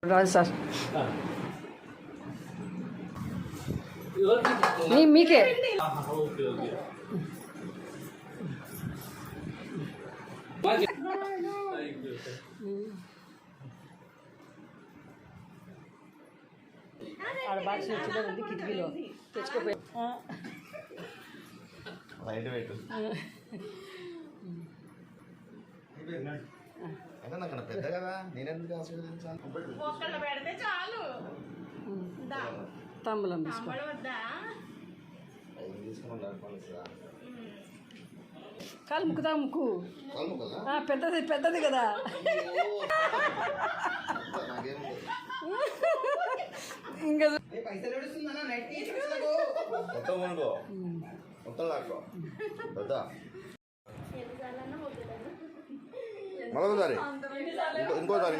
రాజు sir మీకే ఆడ box వచ్చింది కిటికీలో తెచ్చుకోపోయి పెద్ద కదా నేనెందుకు ఆశీర్వదించాలి తంబలం తీసుకో కాలు ముక్కుదా ముక్కు పెద్దది పెద్దది కదా ఇంకా మరొకసారి ఇంకోసారి